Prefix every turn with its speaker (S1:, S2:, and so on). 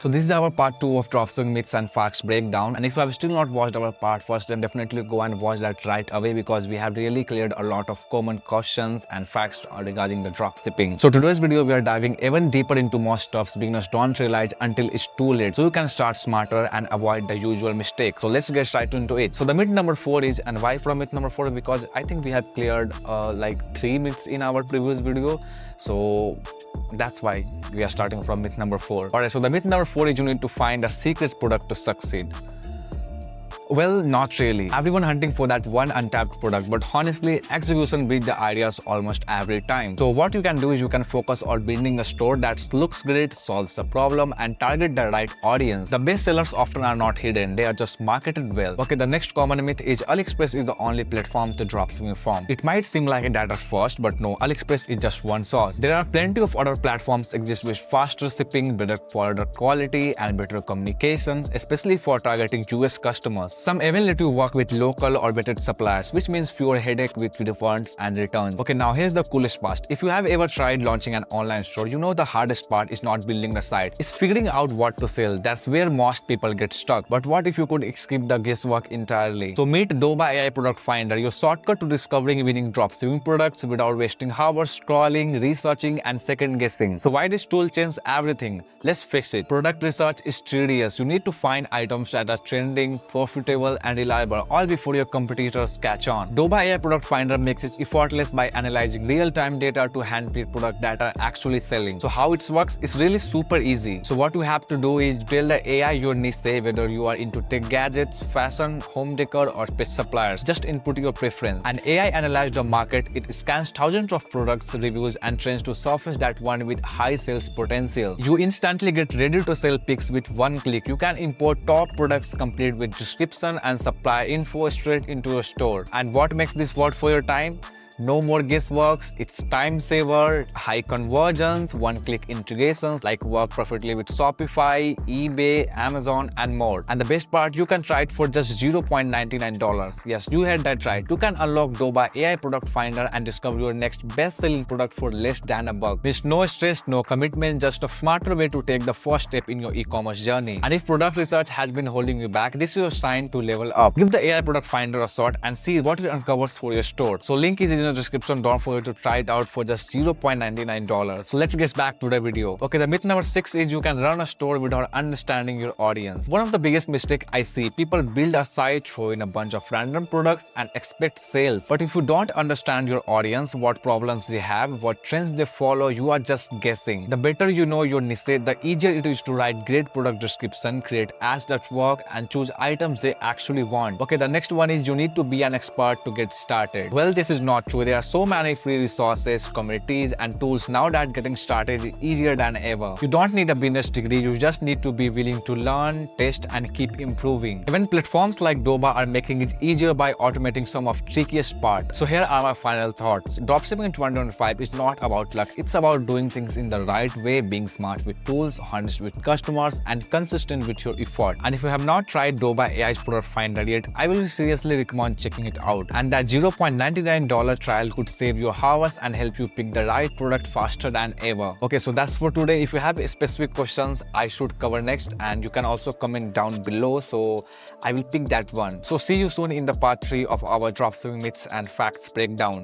S1: So this is our part 2 of dropshipping myths and facts breakdown, and if you have still not watched our part first, then definitely go and watch that right away because we have really cleared a lot of common questions and facts regarding the dropshipping. So today's video we are diving even deeper into more stuffs beginners don't realize until it's too late, so you can start smarter and avoid the usual mistakes. So let's get right into it. So the myth number 4 is, and why from myth number 4? Because I think we have cleared like 3 myths in our previous video, so that's why we are starting from myth number 4. Alright, so the myth number 4 is you need to find a secret product to succeed. Well, not really. Everyone hunting for that one untapped product, but honestly, execution beats the ideas almost every time. So what you can do is you can focus on building a store that looks great, solves a problem, and target the right audience. The best sellers often are not hidden, they are just marketed well. Okay, the next common myth is AliExpress is the only platform to dropshipping from. It might seem like a data first, but no, AliExpress is just one source. There are plenty of other platforms exist with faster shipping, better product quality, and better communications, especially for targeting US customers. Some even let you work with local or vetted suppliers, which means fewer headache with refunds and returns. Okay, now here's the coolest part. If you have ever tried launching an online store, you know the hardest part is not building the site. It's figuring out what to sell. That's where most people get stuck. But what if you could skip the guesswork entirely? So meet Doba AI Product Finder, your shortcut to discovering winning dropshipping products without wasting hours scrolling, researching, and second guessing. So why this tool changes everything? Let's fix it. Product research is tedious. You need to find items that are trending, profitable, and reliable all before your competitors catch on. Doba AI Product Finder makes it effortless by analyzing real-time data to handpick product that are actually selling. So how it works is really super easy. So what you have to do is tell the AI your niche, say whether you are into tech gadgets, fashion, home decor, or pet suppliers. Just input your preference. And AI analyzes the market. It scans thousands of products, reviews, and trends to surface that one with high sales potential. You instantly get ready to sell picks with one click. You can import top products complete with description and supply info straight into your store. And what makes this work for your time? No more guessworks, it's time saver, high conversions, one-click integrations like work perfectly with Shopify, eBay, Amazon, and more. And the best part, you can try it for just $0.99. Yes, you heard that right. You can unlock Doba AI Product Finder and discover your next best-selling product for less than $1. There's no stress, no commitment, just a smarter way to take the first step in your e-commerce journey. And if product research has been holding you back, this is your sign to level up. Give the AI Product Finder a shot and see what it uncovers for your store. So link is in the description. Don't forget to try it out for just $0.99. So let's get back to the video. Okay, the myth number 6 is you can run a store without understanding your audience. One of the biggest mistakes I see, people build a site, throw in a bunch of random products and expect sales. But if you don't understand your audience, what problems they have, what trends they follow, you are just guessing. The better you know your niche, the easier it is to write great product description, create ads that work, and choose items they actually want. Okay, the next one is you need to be an expert to get started. Well, this is not true. There are so many free resources, communities, and tools now that getting started is easier than ever. You don't need a business degree, you just need to be willing to learn, test, and keep improving. Even platforms like Doba are making it easier by automating some of the trickiest part. So here are my final thoughts. Dropshipping in 2025 is not about luck, it's about doing things in the right way, being smart with tools, honest with customers, and consistent with your effort. And if you have not tried Doba AI's Product Finder yet, I will seriously recommend checking it out. And that $0.99 trial could save you hours and help you pick the right product faster than ever. Okay, so that's for today. If you have specific questions I should cover next, and you can also comment down below, so I will pick that one. So see you soon in the part 3 of our dropshipping myths and facts breakdown.